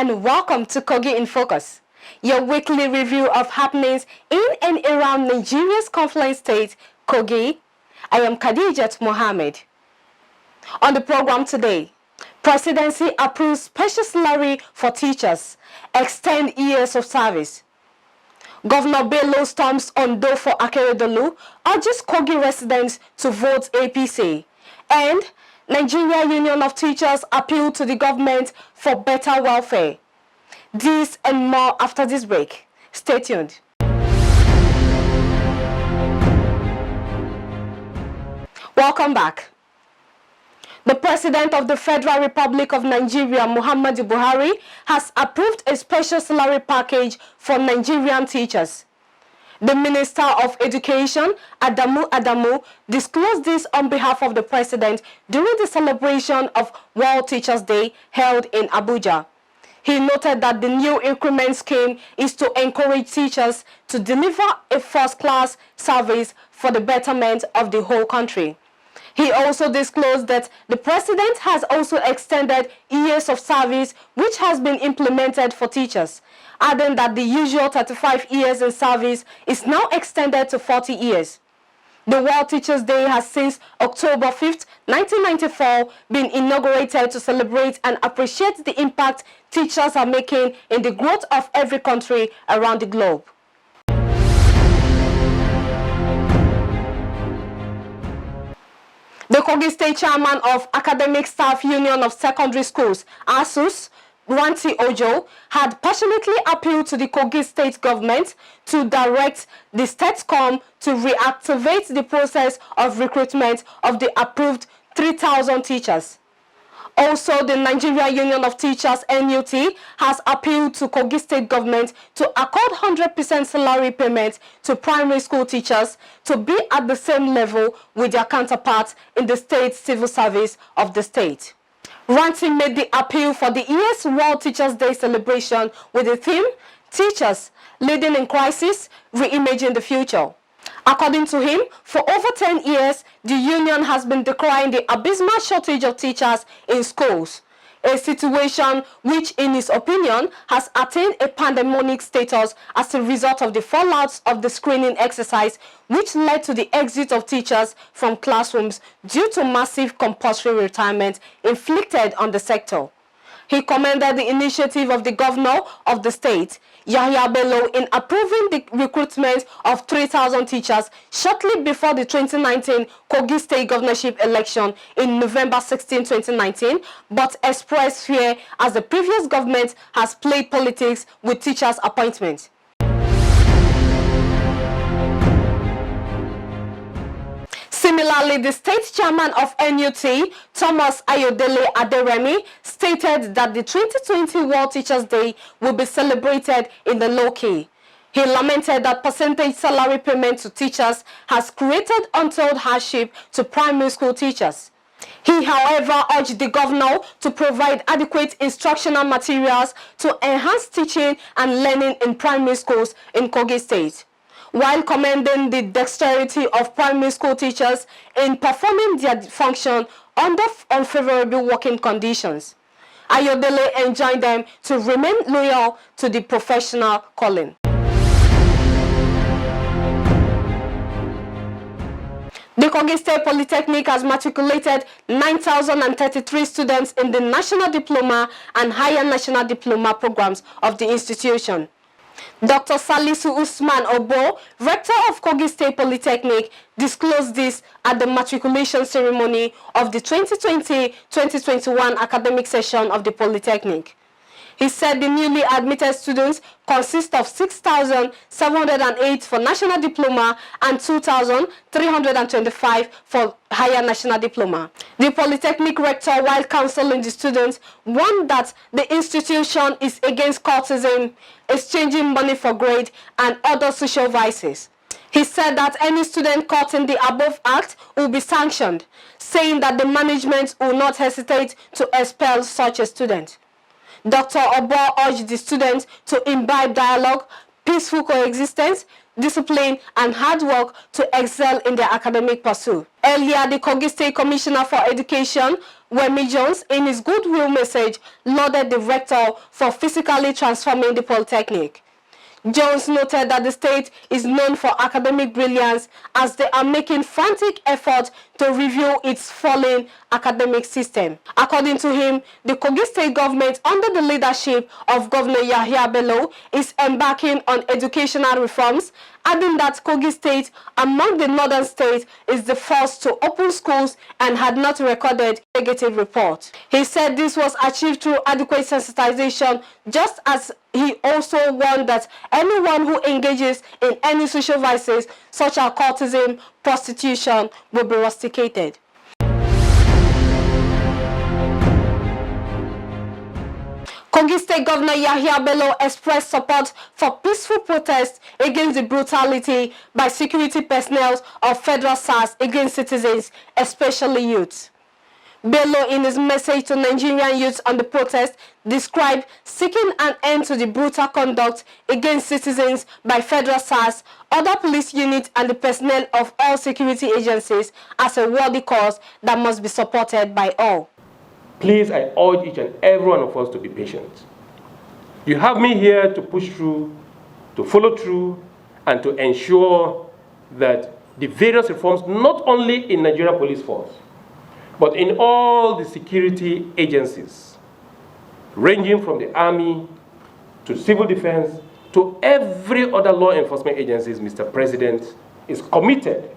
and welcome to Kogi In Focus, your weekly review of happenings in and around Nigeria's confluent state, Kogi. I am Khadijat Mohammed. On the program today, Presidency approves special salary for teachers, extend years of service. Governor Bello storms ONDO for Akeredolu, urges Kogi residents to vote APC, and Nigeria Union of Teachers appeal to the government for better welfare. This and more after this break. Stay tuned. Welcome back. The President of the Federal Republic of Nigeria, Muhammadu Buhari, has approved a special salary package for Nigerian teachers. The Minister of Education, Adamu, disclosed this on behalf of the President during the celebration of World Teachers' Day held in Abuja. He noted that the new increment scheme is to encourage teachers to deliver a first-class service for the betterment of the whole country. He also disclosed that the President has also extended years of service which has been implemented for teachers, adding that the usual 35 years in service is now extended to 40 years. The World Teachers' Day has since October 5th, 1994 been inaugurated to celebrate and appreciate the impact teachers are making in the growth of every country around the globe. The Kogi State Chairman of Academic Staff Union of Secondary Schools, ASUSS, Ranti, had passionately appealed to the Kogi State government to direct the StateCom to reactivate the process of recruitment of the approved 3,000 teachers. Also, the Nigeria Union of Teachers, NUT, has appealed to Kogi State government to accord 100% salary payment to primary school teachers to be at the same level with their counterparts in the state civil service of the state. Ranti made the appeal for the year's World Teachers' Day celebration with the theme, Teachers, Leading in Crisis, Reimaging the Future. According to him, for over 10 years, the union has been decrying the abysmal shortage of teachers in schools, a situation which, in his opinion, has attained a pandemonic status as a result of the fallouts of the screening exercise, which led to the exit of teachers from classrooms due to massive compulsory retirement inflicted on the sector. He commended the initiative of the governor of the state, Bello, in approving the recruitment of 3,000 teachers shortly before the 2019 Kogi State governorship election in November 16, 2019, but expressed fear as the previous government has played politics with teachers' appointments. Similarly, the state chairman of NUT, Thomas Ayodele Aderemi, stated that the 2020 World Teachers' Day will be celebrated in the low key. He lamented that percentage salary payment to teachers has created untold hardship to primary school teachers. He, however, urged the governor to provide adequate instructional materials to enhance teaching and learning in primary schools in Kogi State, while commending the dexterity of primary school teachers in performing their function under unfavorable working conditions. Ayodele enjoined them to remain loyal to the professional calling. The Kogi State Polytechnic has matriculated 9,033 students in the National Diploma and Higher National Diploma programs of the institution. Dr. Salisu Usman, Rector of Kogi State Polytechnic, disclosed this at the matriculation ceremony of the 2020-2021 academic session of the Polytechnic. He said the newly admitted students consist of 6,708 for National Diploma and 2,325 for Higher National Diploma. The Polytechnic Rector, while counseling the students, warned that the institution is against cultism, exchanging money for grade, and other social vices. He said that any student caught in the above act will be sanctioned, saying that the management will not hesitate to expel such a student. Dr. Obo urged the students to imbibe dialogue, peaceful coexistence, discipline, and hard work to excel in their academic pursuit. Earlier, the Kogi State Commissioner for Education, Wemi Jones, in his goodwill message, lauded the rector for physically transforming the Polytechnic. Jones noted that the state is known for academic brilliance as they are making frantic efforts to review its falling academic system. According to him, the Kogi State government, under the leadership of Governor Bello, is embarking on educational reforms, adding that Kogi State, among the northern states, is the first to open schools and had not recorded negative reports. He said this was achieved through adequate sensitization, just as he also warned that anyone who engages in any social vices, such as cultism, prostitution, will be rusticated. Kogi State Governor Bello expressed support for peaceful protests against the brutality by security personnel of federal SARS against citizens, especially youths. Bello, in his message to Nigerian youths on the protest, described seeking an end to the brutal conduct against citizens by federal SARS, other police units, and the personnel of all security agencies as a worthy cause that must be supported by all. Please, I urge each and every one of us to be patient. You have me here to push through, to follow through, and to ensure that the various reforms, not only in Nigerian police force, but in all the security agencies, ranging from the army to civil defense to every other law enforcement agencies, Mr. President is committed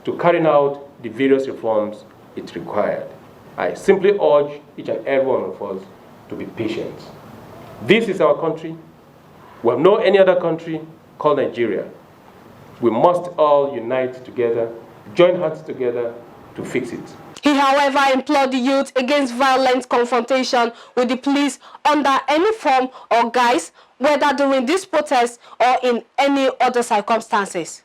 to carrying out the various reforms it required. I simply urge each and every one of us to be patient. This is our country. We have no any other country called Nigeria. We must all unite together, join hands together to fix it. He, however, implored the youth against violent confrontation with the police under any form or guise, whether during this protest or in any other circumstances.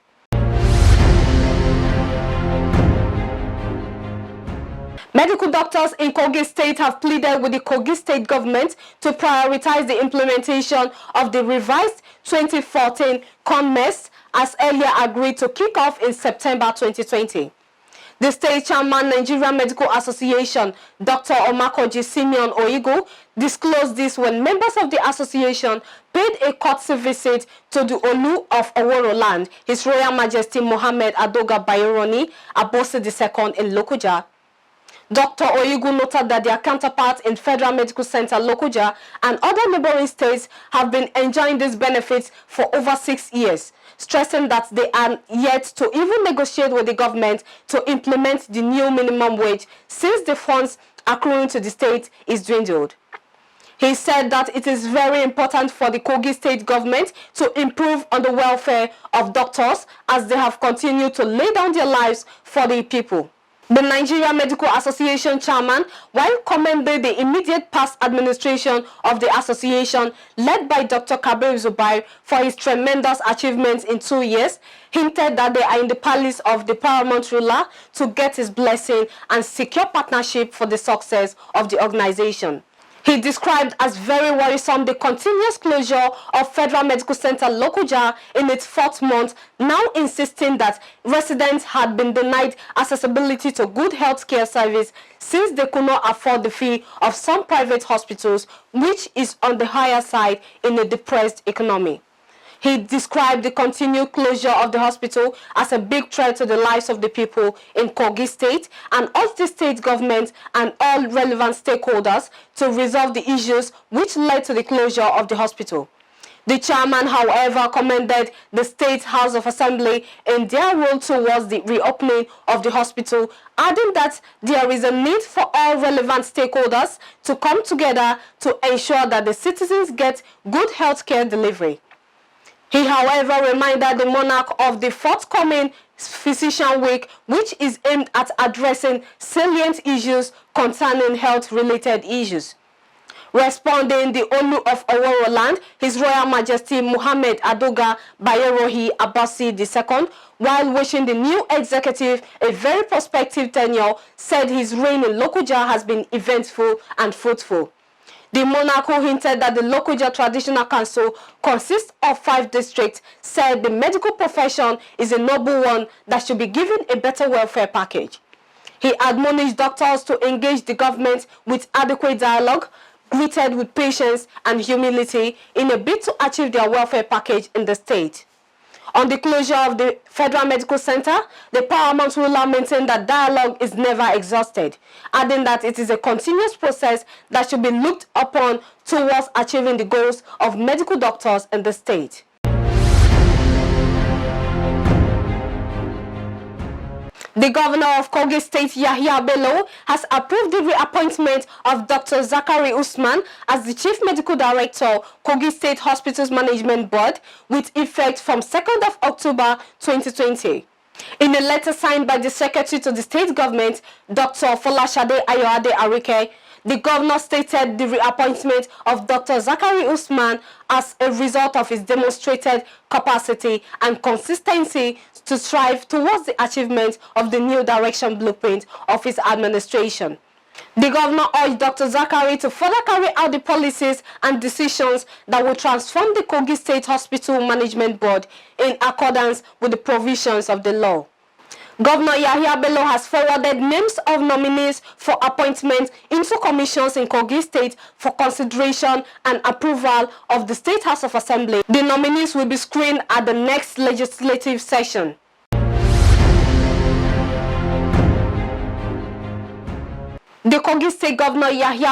Medical doctors in Kogi State have pleaded with the Kogi State government to prioritize the implementation of the revised 2014 COMNESS as earlier agreed to kick off in September 2020. The state chairman, Nigerian Medical Association, Dr. Omakoji Simeon Oigo, disclosed this when members of the association paid a courtesy visit to the Olu of Oworo land, His Royal Majesty Muhammadu Adoga Bayeroni Abosi II in Lokoja. Dr. Oigo noted that their counterparts in Federal Medical Center Lokoja and other neighboring states have been enjoying these benefits for over 6 years, stressing that they are yet to even negotiate with the government to implement the new minimum wage since the funds accruing to the state is dwindled. He said that it is very important for the Kogi State government to improve on the welfare of doctors as they have continued to lay down their lives for the people. The Nigerian Medical Association chairman, while commending the immediate past administration of the association led by Dr. Kabir Zubair for his tremendous achievements in 2 years, hinted that they are in the palace of the paramount ruler to get his blessing and secure partnership for the success of the organization. He described as very worrisome the continuous closure of Federal Medical Center Lokoja in its 4th month, now insisting that residents had been denied accessibility to good health care service since they could not afford the fee of some private hospitals, which is on the higher side in a depressed economy. He described the continued closure of the hospital as a big threat to the lives of the people in Kogi State and urged the state government and all relevant stakeholders to resolve the issues which led to the closure of the hospital. The chairman, however, commended the State House of Assembly in their role towards the reopening of the hospital, adding that there is a need for all relevant stakeholders to come together to ensure that the citizens get good health care delivery. He, however, reminded the monarch of the forthcoming Physician Week, which is aimed at addressing salient issues concerning health-related issues. Responding, the Olu of Oworo land, His Royal Majesty Muhammadu Adoga Bayeroni Abosi II, while wishing the new executive a very prospective tenure, said his reign in Lokoja has been eventful and fruitful. The monarch, who hinted that the Lokoja Traditional Council consists of 5 districts, said the medical profession is a noble one that should be given a better welfare package. He admonished doctors to engage the government with adequate dialogue, greeted with patience and humility in a bid to achieve their welfare package in the state. On the closure of the Federal Medical Center, the paramount ruler maintained that dialogue is never exhausted, adding that it is a continuous process that should be looked upon towards achieving the goals of medical doctors in the state. The governor of Kogi State, Bello, has approved the reappointment of Dr. Zakari Usman as the Chief Medical Director, Kogi State Hospitals Management Board, with effect from 2nd of October 2020. In a letter signed by the Secretary to the State Government, Dr. Folashade Ayoade Arike, the governor stated the reappointment of Dr. Zakari Usman as a result of his demonstrated capacity and consistency to strive towards the achievement of the new direction blueprint of his administration. The governor urged Dr. Zakari to further carry out the policies and decisions that will transform the Kogi State Hospital Management Board in accordance with the provisions of the law. Governor Bello has forwarded names of nominees for appointment into commissions in Kogi State for consideration and approval of the State House of Assembly. The nominees will be screened at the next legislative session. The Kogi State Governor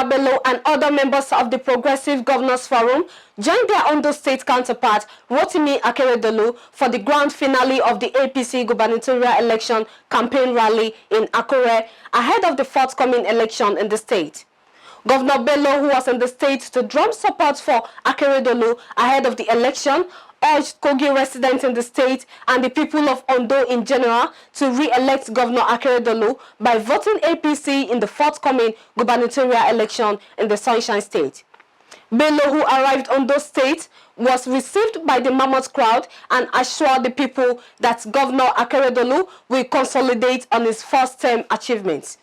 Bello and other members of the Progressive Governors Forum joined their ONDO State counterpart, Rotimi Akeredolu, for the grand finale of the APC gubernatorial election campaign rally in Akure ahead of the forthcoming election in the state. Governor Bello, who was in the state to drum support for Akeredolu ahead of the election, urged Kogi residents in the state and the people of Ondo in general to re-elect Governor Akeredolu by voting APC in the forthcoming gubernatorial election in the Sunshine State. Bello, who arrived on Ondo State, was received by the mammoth crowd and assured the people that Governor Akeredolu will consolidate on his first-term achievements.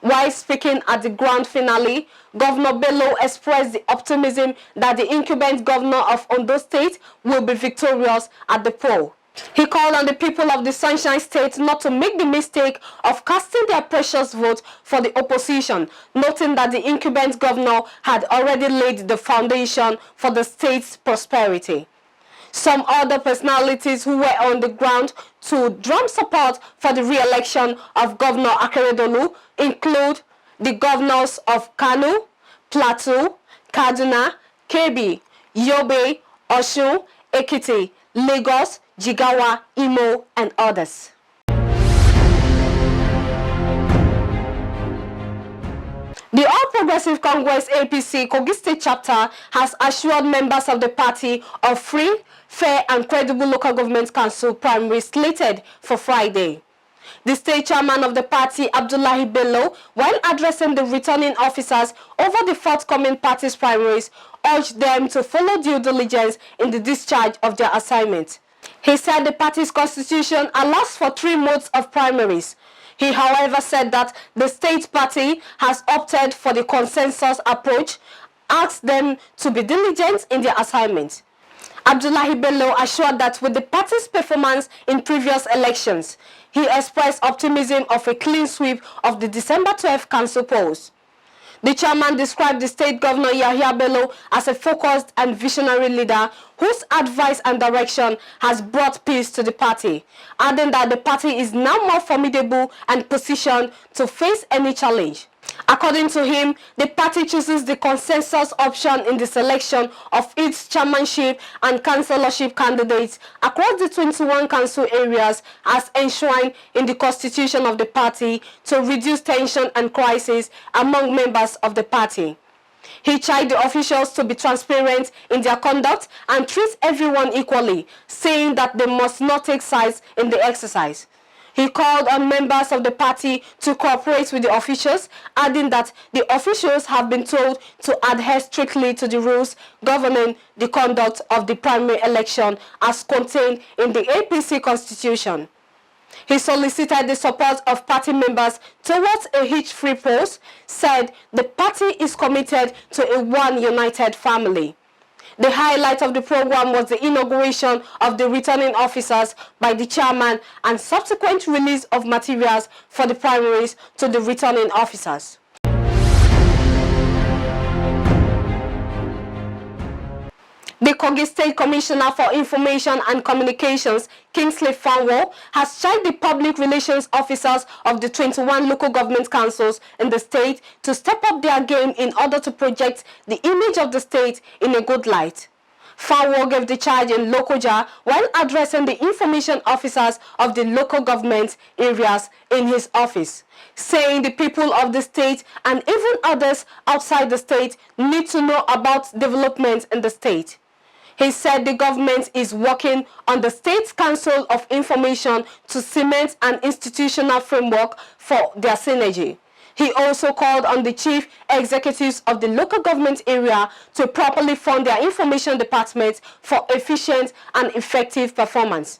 While speaking at the grand finale, Governor Bello expressed the optimism that the incumbent governor of Ondo State will be victorious at the poll. He called on the people of the Sunshine State not to make the mistake of casting their precious vote for the opposition, noting that the incumbent governor had already laid the foundation for the state's prosperity. Some other personalities who were on the ground to drum support for the re-election of Governor Akeredolu include the governors of Kano, Plateau, Kaduna, Kebbi, Yobe, Osun, Ekiti, Lagos, Jigawa, Imo, and others. The All Progressive Congress APC Kogi State chapter has assured members of the party of free, fair and credible local government council primary slated for Friday. The state chairman of the party, Abdullahi Bello, while addressing the returning officers over the forthcoming party's primaries, urged them to follow due diligence in the discharge of their assignment. He said the party's constitution allows for 3 modes of primaries. He, however, said that the state party has opted for the consensus approach, asked them to be diligent in their assignment. Abdullahi Bello assured that with the party's performance in previous elections, he expressed optimism of a clean sweep of the December 12th council polls. The chairman described the state governor Bello as a focused and visionary leader whose advice and direction has brought peace to the party, adding that the party is now more formidable and positioned to face any challenge. According to him, the party chooses the consensus option in the selection of its chairmanship and councillorship candidates across the 21 council areas as enshrined in the constitution of the party to reduce tension and crisis among members of the party. He charged the officials to be transparent in their conduct and treat everyone equally, saying that they must not take sides in the exercise. He called on members of the party to cooperate with the officials, adding that the officials have been told to adhere strictly to the rules governing the conduct of the primary election as contained in the APC constitution. He solicited the support of party members towards a hitch-free post, said the party is committed to a one united family. The highlight of the program was the inauguration of the returning officers by the chairman and subsequent release of materials for the primaries to the returning officers. The Kogi State Commissioner for Information and Communications, Kingsley Fanwo, has charged the public relations officers of the 21 local government councils in the state to step up their game in order to project the image of the state in a good light. Fanwo gave the charge in Lokoja while addressing the information officers of the local government areas in his office, saying the people of the state and even others outside the state need to know about developments in the state. He said the government is working on the State Council of Information to cement an institutional framework for their synergy. He also called on the chief executives of the local government area to properly fund their information departments for efficient and effective performance.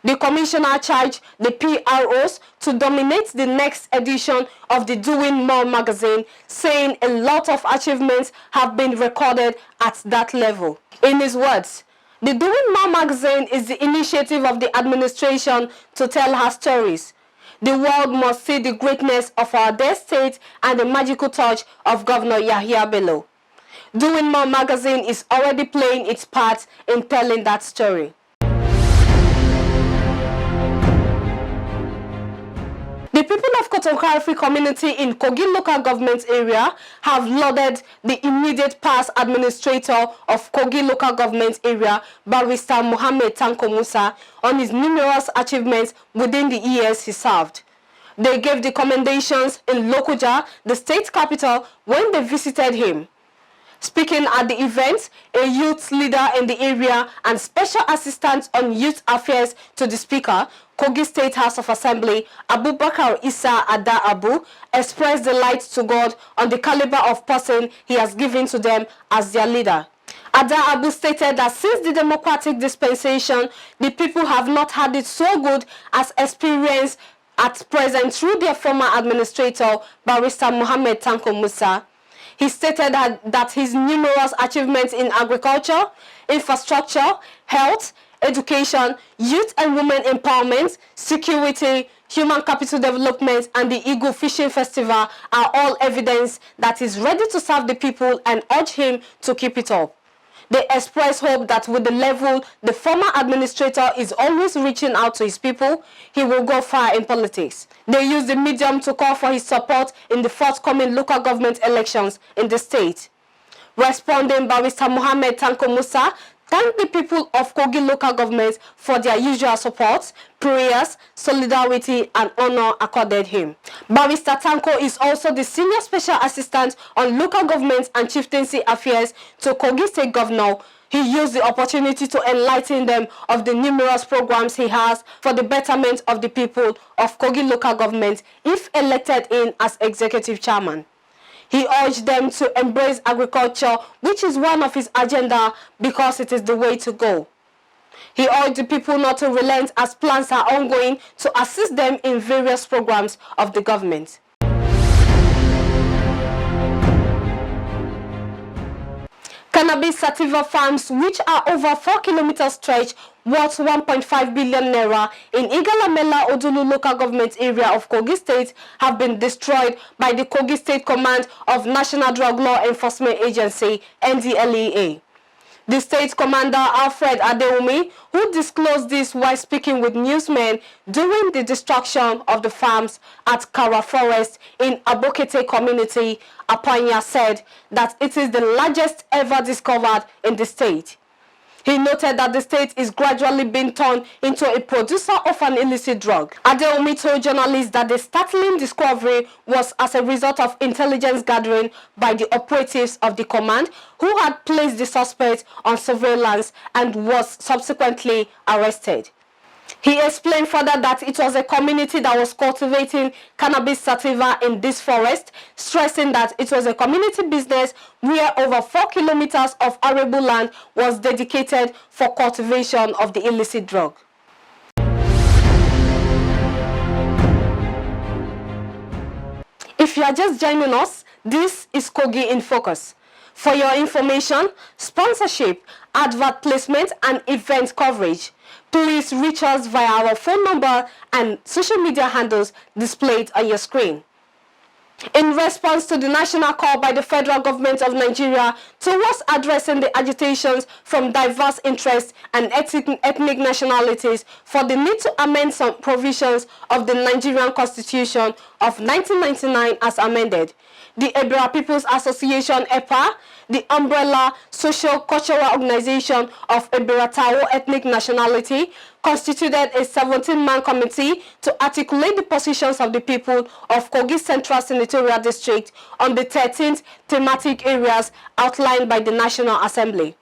The commissioner charged the PROs to dominate the next edition of the Doing More magazine, saying a lot of achievements have been recorded at that level. In his words, the Doing More magazine is the initiative of the administration to tell her stories. The world must see the greatness of our dear state and the magical touch of Governor Yahya Bello. Doing More magazine is already playing its part in telling that story. The people of Kotonkari community in Kogi local government area have lauded the immediate past administrator of Kogi local government area, Barrister Muhammadu Tanko Musa, on his numerous achievements within the years he served. They gave the commendations in Lokoja, the state capital, when they visited him. Speaking at the event, a youth leader in the area and special assistant on youth affairs to the speaker, Kogi State House of Assembly, Abubakar Isa Ada Abu, expressed delight to God on the caliber of person he has given to them as their leader. Ada Abu stated that since the democratic dispensation, the people have not had it so good as experience at present through their former administrator, Barrister Muhammadu Tanko Musa. He stated that his numerous achievements in agriculture, infrastructure, health, education, youth and women empowerment, security, human capital development, and the Eagle Fishing Festival are all evidence that he is ready to serve the people and urge him to keep it up. They express hope that with the level the former administrator is always reaching out to his people, he will go far in politics. They use the medium to call for his support in the forthcoming local government elections in the state. Responding, Barrister Muhammadu Tanko Musa thanked the people of Kogi local government for their usual support, prayers, solidarity, and honor accorded him. Barrister Tanko is also the Senior Special Assistant on Local Government and Chieftaincy Affairs to Kogi State Governor. He used the opportunity to enlighten them of the numerous programs he has for the betterment of the people of Kogi local government if elected in as Executive Chairman. He urged them to embrace agriculture, which is one of his agenda because it is the way to go. He urged the people not to relent as plans are ongoing to assist them in various programs of the government. Cannabis sativa farms, which are over 4 km stretch, worth 1.5 billion naira in Igalamela Odulu local government area of Kogi State, have been destroyed by the Kogi State Command of National Drug Law Enforcement Agency, NDLEA. The state commander, Alfred Adeumi, who disclosed this while speaking with newsmen during the destruction of the farms at Kara Forest in Abokete community, Apanya, said that it is the largest ever discovered in the state. He noted that the state is gradually being turned into a producer of an illicit drug. Adeomi told journalists that the startling discovery was as a result of intelligence gathering by the operatives of the command, who had placed the suspect on surveillance and was subsequently arrested. He explained further that it was a community that was cultivating cannabis sativa in this forest, stressing that it was a community business where over 4 kilometers of arable land was dedicated for cultivation of the illicit drug. If you are just joining us, this is Kogi In Focus. For your information, sponsorship, advert placement, and event coverage, please reach us via our phone number and social media handles displayed on your screen. In response to the national call by the federal government of Nigeria towards addressing the agitations from diverse interests and ethnic nationalities for the need to amend some provisions of the Nigerian Constitution of 1999 as amended, the Ebira People's Association (EPA), the umbrella socio-cultural organization of Ebira Tao ethnic nationality, constituted a 17-man committee to articulate the positions of the people of Kogi Central Senatorial District on the 13th thematic areas outlined by the National Assembly.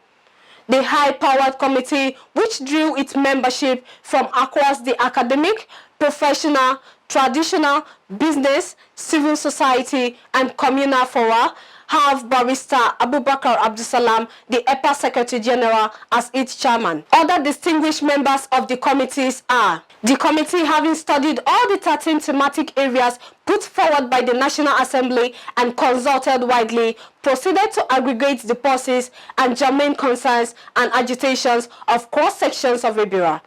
The high-powered committee, which drew its membership from across the academic, professional, traditional, business, civil society, and communal fora, have Barrister Abubakar Abdusalam, the EPA Secretary General, as its chairman. Other distinguished members of the committees are the committee, having studied all the 13 thematic areas put forward by the National Assembly and consulted widely, proceeded to aggregate the pulses and germane concerns and agitations of cross-sections of Ebira.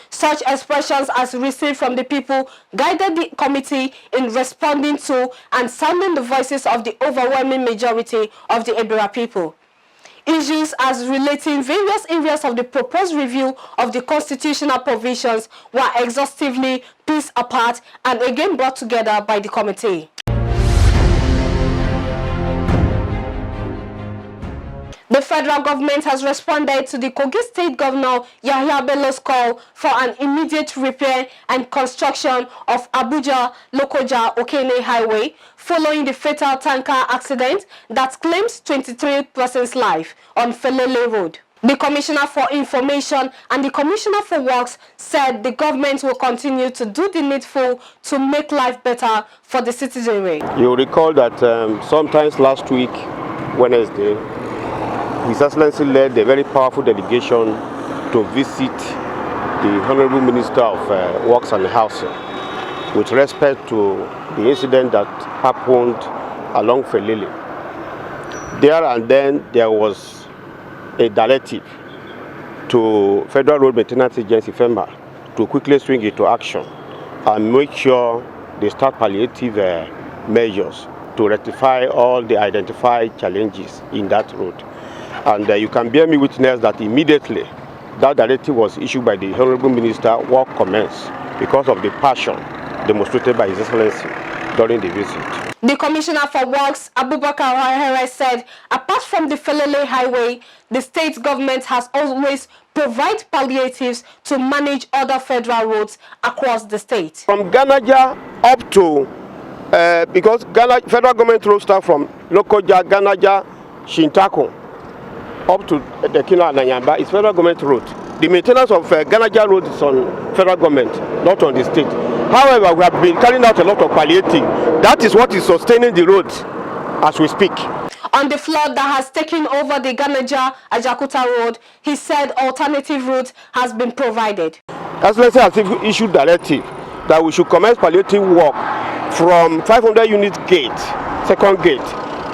Such expressions as received from the people guided the committee in responding to and sounding the voices of the overwhelming majority of the Ebira people. Issues as relating various areas of the proposed review of the constitutional provisions were exhaustively pieced apart and again brought together by the committee. The federal government has responded to the Kogi State Governor Yahya Bello's call for an immediate repair and construction of Abuja-Lokoja-Okene Highway following the fatal tanker accident that claims 23 persons' life on Felele Road. The Commissioner for Information and the Commissioner for Works said the government will continue to do the needful to make life better for the citizenry. You recall that sometimes last week, Wednesday, His Excellency led a very powerful delegation to visit the Honorable Minister of Works and Housing with respect to the incident that happened along Felele. There and then there was a directive to Federal Road Maintenance Agency FEMA to quickly swing into action and make sure they start palliative measures to rectify all the identified challenges in that road. And you can bear me witness that immediately that directive was issued by the Honorable Minister, work commenced because of the passion demonstrated by His Excellency during the visit. The Commissioner for Works, Abubakar Wahere, said apart from the Felele Highway, the state government has always provided palliatives to manage other federal roads across the state. From Ganaja up to, because federal government roads start from Lokoja, Ganaja, Shintako, up to the Kino and Nanyamba, is federal government road. The maintenance of Ganaja road is on federal government, not on the state. However, we have been carrying out a lot of palliative. That is what is sustaining the road as we speak. On the flood that has taken over the Ganaja-Ajakuta road, he said alternative route has been provided. Excellency has issued directive that we should commence palliative work from 500 unit gate, second gate,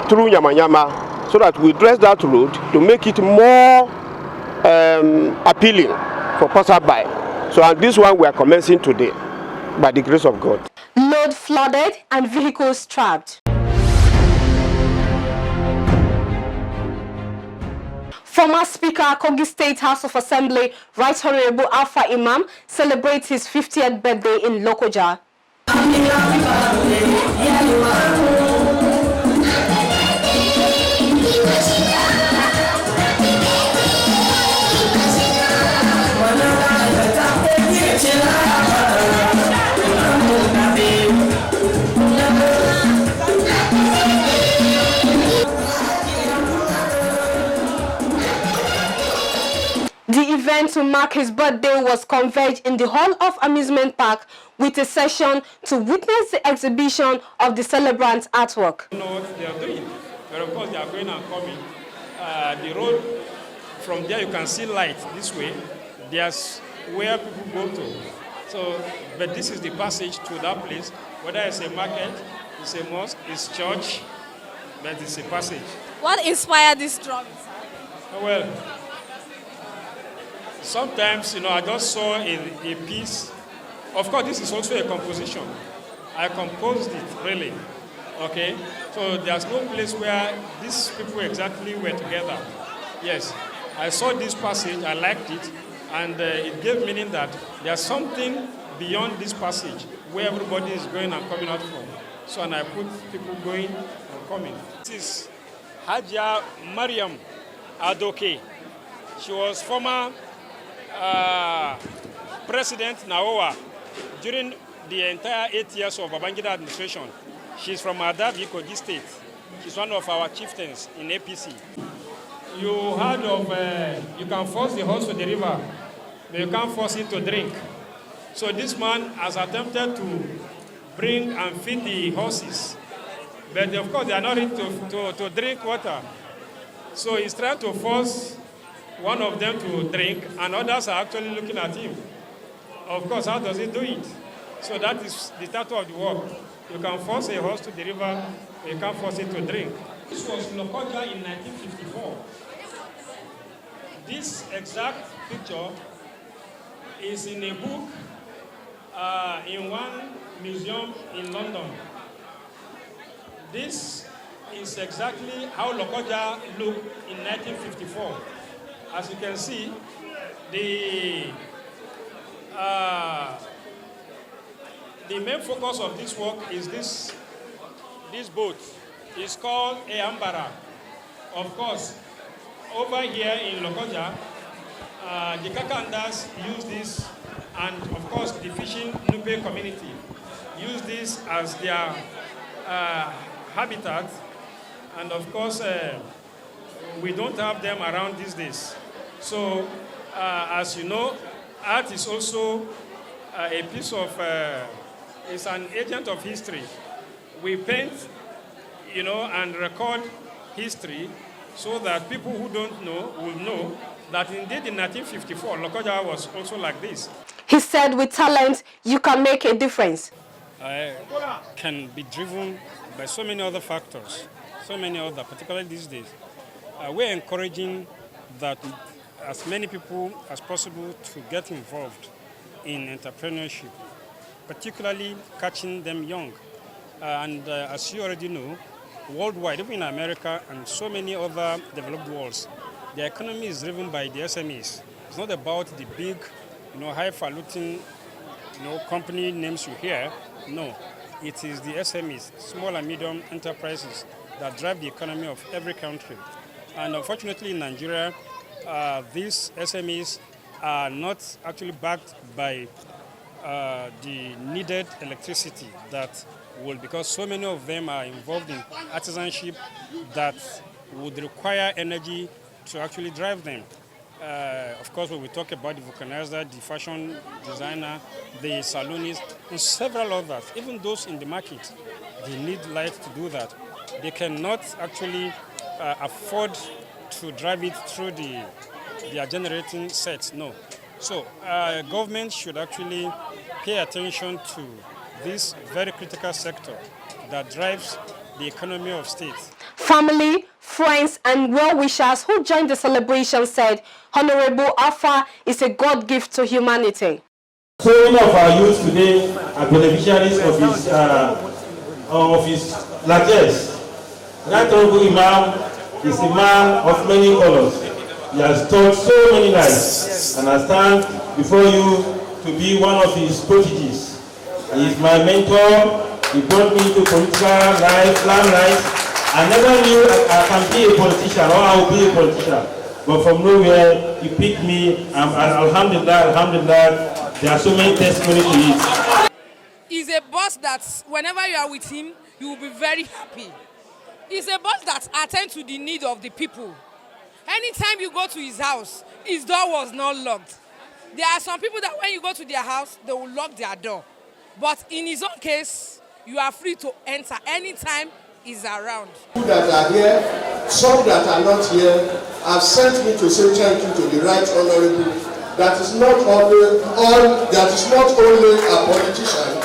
through Nyamanyama, so that we dress that road to make it more appealing for passerby. So on this one we are commencing today, by the grace of God. Load flooded and vehicles trapped. Former Speaker, Kogi State House of Assembly, Right Honorable Alpha Imam, celebrates his 50th birthday in Lokoja. The event to mark his birthday was converged in the Hall of Amusement Park with a session to witness the exhibition of the celebrant's artwork. You know what they are doing, but of course they are going and coming. The road, from there you can see light this way. There's where people go to. So, but this is the passage to that place, whether it's a market, it's a mosque, it's church, but it's a passage. What inspired this drawing? Well, sometimes, I just saw a piece. Of course, this is also a composition. I composed it, really. Okay? So there's no place where these people exactly were together. Yes, I saw this passage, I liked it, and it gave meaning that there's something beyond this passage where everybody is going and coming out from. So, and I put people going and coming. This is Hajia Mariam Adoke. She was former President Naowa during the entire 8 years of Babangida administration. She's from Adabi, Kogi State. She's one of our chieftains in APC. You heard of, you can force the horse to the river, but you can't force it to drink. So this man has attempted to bring and feed the horses, but of course they are not ready to drink water. So he's trying to force one of them to drink, and others are actually looking at him. Of course, how does he do it? So that is the title of the work. You can force a horse to the river, you can't force it to drink. This was Lokoja in 1954. This exact picture is in a book in one museum in London. This is exactly how Lokoja looked in 1954. As you can see, the main focus of this work is this boat. It's called a Ambara. Of course, over here in Lokoja, the Kakandas use this, and of course the fishing Nupe community use this as their habitat, and of course we don't have them around these days. So as you know, art is also a piece of, it's an agent of history. We paint, and record history so that people who don't know will know that indeed in 1954, Lokoja was also like this. He said with talent, you can make a difference. I can be driven by so many other factors, particularly these days. We're encouraging that as many people as possible to get involved in entrepreneurship, particularly catching them young. As you already know, worldwide, even in America and so many other developed worlds, the economy is driven by the SMEs. It's not about the big, highfalutin, company names you hear. No, it is the SMEs, small and medium enterprises, that drive the economy of every country. And unfortunately in Nigeria, these SMEs are not actually backed by the needed electricity that will, because so many of them are involved in artisanship that would require energy to actually drive them. Of course, when we talk about the vulcanizer, the fashion designer, the saloonist, and several others, even those in the market, they need light to do that. They cannot actually afford to drive it through their generating sets, no. So government should actually pay attention to this very critical sector that drives the economy of states. Family, friends, and well-wishers who joined the celebration said Honorable Alpha is a God gift to humanity. So many of our youth today are beneficiaries of his largesse. That Honorable Imam is a man of many colors. He has taught so many lives, and I stand before you to be one of his proteges. He is my mentor. He brought me to political life, limelight. I never knew I can be a politician or I will be a politician. But from nowhere, he picked me, and alhamdulillah, there are so many testimonies to it. He's a boss that whenever you are with him, you will be very happy. He's a boss that attends to the need of the people. Anytime you go to his house, his door was not locked. There are some people that when you go to their house, they will lock their door. But in his own case, you are free to enter anytime he's around. People that are here, some that are not here, have sent me to say thank you to the Right Honorable. That is not only a politician,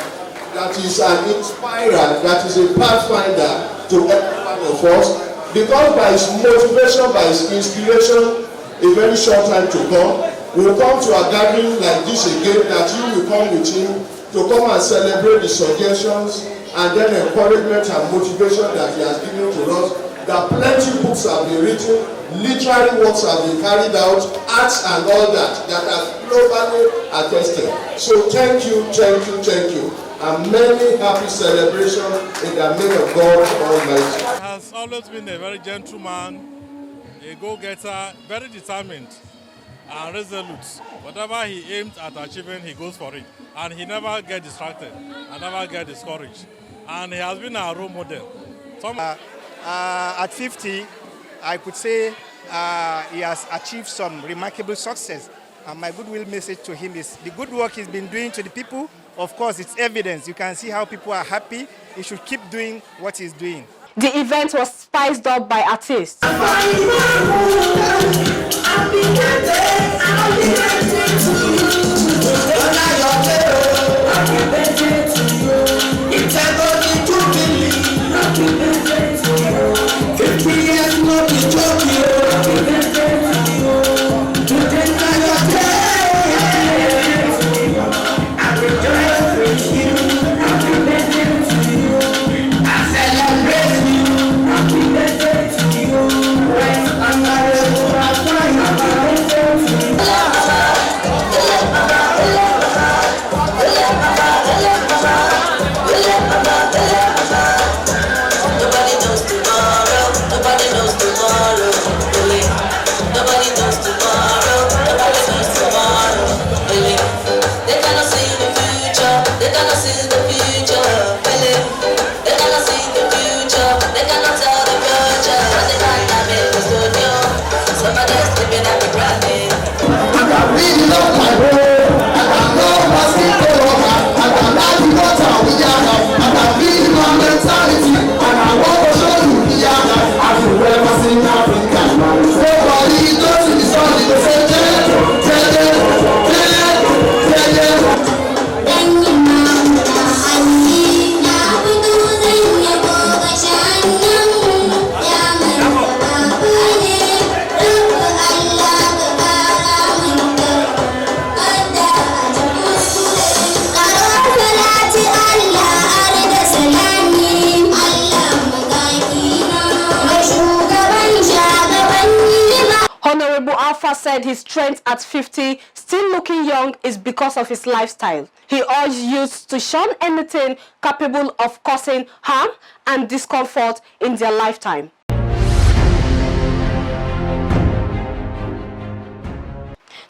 that is an inspirer, that is a pathfinder to every one of us, because by his motivation, by his inspiration, a very short time to come, we will come to a gathering like this again, that you will come with him to come and celebrate the suggestions and then encouragement and motivation that he has given to us. That plenty books have been written, literary works have been carried out, arts and all that are globally attested. So thank you, and many happy celebrations in the name of God Almighty. He has always been a very gentleman, a go-getter, very determined and resolute. Whatever he aims at achieving, he goes for it. And he never gets distracted and never gets discouraged. And he has been our role model. At 50, I could say he has achieved some remarkable success. And my goodwill message to him is the good work he's been doing to the people. Of course, it's evidence. You can see how people are happy. He should keep doing what he's doing. The event was spiced up by artists. Said his strength at 50, still looking young, is because of his lifestyle. He urged youths to shun anything capable of causing harm and discomfort in their lifetime.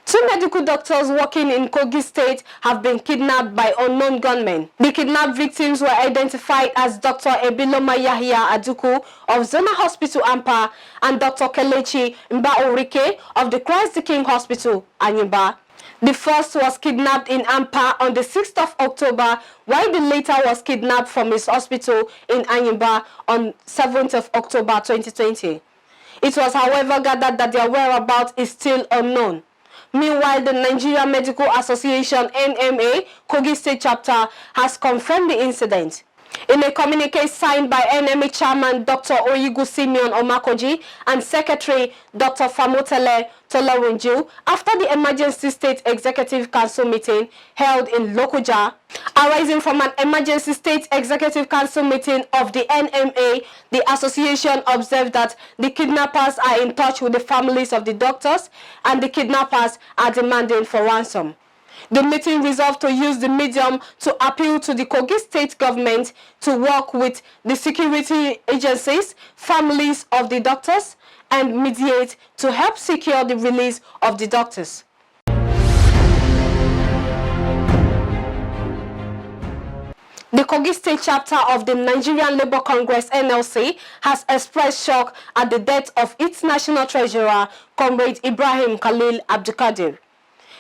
Two medical doctors working in Kogi State have been kidnapped by unknown gunmen. The kidnapped victims were identified as Dr. Ebiloma Yahya Aduku of Zona Hospital Ampa and Dr. Kelechi Mbaorike of the Christ the King Hospital, Anyimba. The first was kidnapped in Ampa on the 6th of October, while the later was kidnapped from his hospital in Anyimba on 7th of October 2020. It was, however, gathered that their whereabouts is still unknown. Meanwhile, the Nigerian Medical Association (NMA) Kogi State chapter has confirmed the incident. In a communique signed by NMA chairman Dr. Oyigu Simeon Omakoji and Secretary Dr. Famotele Tolorunju, after the Emergency State Executive Council meeting held in Lokoja, arising from an Emergency State Executive Council meeting of the NMA, the association observed that the kidnappers are in touch with the families of the doctors and the kidnappers are demanding for ransom. The meeting resolved to use the medium to appeal to the Kogi State government to work with the security agencies, families of the doctors, and mediate to help secure the release of the doctors. The Kogi State chapter of the Nigerian Labour Congress (NLC) has expressed shock at the death of its national treasurer, Comrade Ibrahim Khalil Abdulkadir.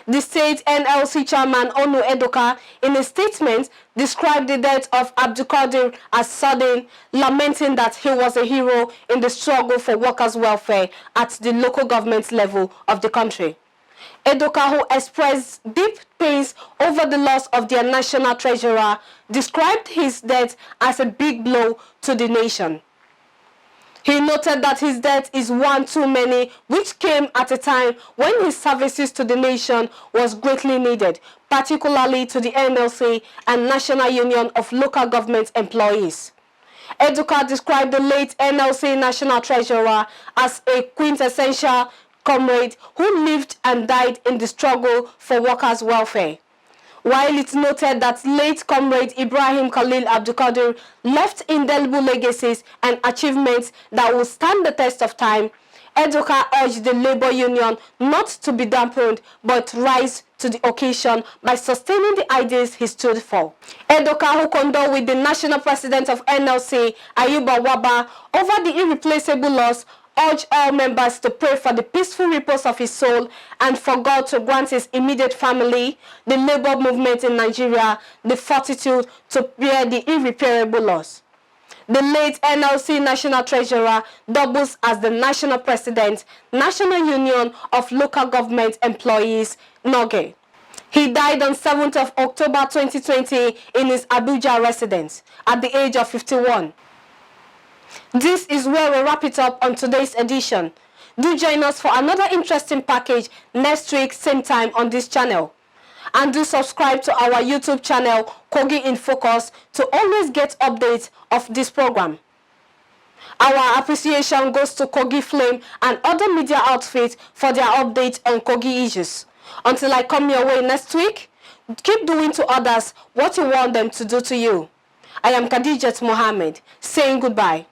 The state NLC chairman Onu Edoka, in a statement, described the death of Abdulkadir as sudden, lamenting that he was a hero in the struggle for workers' welfare at the local government level of the country. Edoka, who expressed deep pains over the loss of their national treasurer, described his death as a big blow to the nation. He noted that his death is one too many, which came at a time when his services to the nation was greatly needed, particularly to the NLC and National Union of Local Government Employees. Edoka described the late NLC National Treasurer as a quintessential comrade who lived and died in the struggle for workers' welfare. While it's noted that late comrade Ibrahim Khalil Abdulkadir left indelible legacies and achievements that will stand the test of time, Edoka urged the labor union not to be dampened but rise to the occasion by sustaining the ideas he stood for. Edoka, who condoled with the national president of NLC, Ayuba Waba, over the irreplaceable loss, urged all members to pray for the peaceful repose of his soul and for God to grant his immediate family, the labor movement in Nigeria, the fortitude to bear the irreparable loss. The late NLC National Treasurer doubles as the National President, National Union of Local Government Employees, NOGE. He died on 7th of October 2020 in his Abuja residence at the age of 51. This is where we wrap it up on today's edition. Do join us for another interesting package next week, same time on this channel. And do subscribe to our YouTube channel, Kogi In Focus, to always get updates of this program. Our appreciation goes to Kogi Flame and other media outfits for their updates on Kogi issues. Until I come your way next week, keep doing to others what you want them to do to you. I am Khadijat Mohammed, saying goodbye.